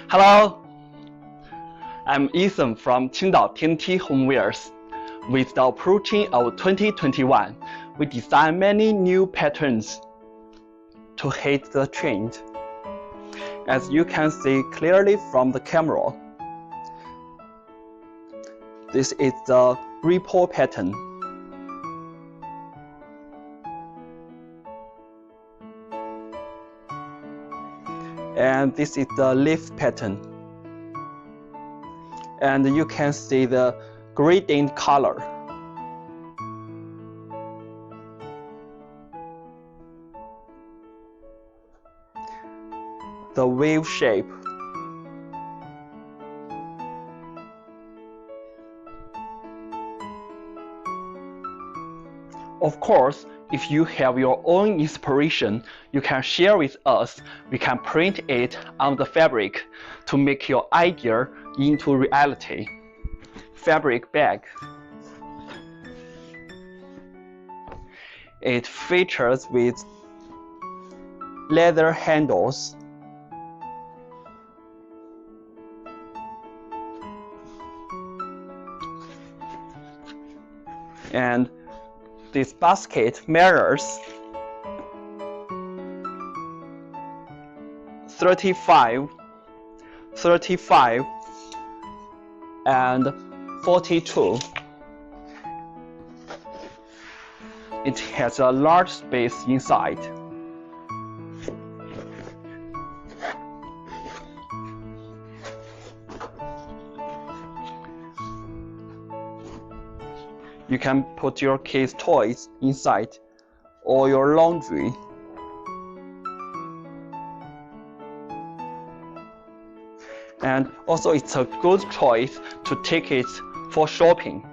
Hello, I'm Ethan from Qingdao TNT Homewares. With the approaching of 2021, we design many new patterns to hit the trend. As you can see clearly from the camera, this is the ripple pattern. And this is the leaf pattern. And you can see the gradient color. The wave shape. Of course, if you have your own inspiration, you can share with us. We can print it on the fabric to make your idea into reality. Fabric bag. It features with leather handles. And this basket measures 35, and 42. It has a large space inside. You can put your kids' toys inside or your laundry. And also it's a good choice to take it for shopping.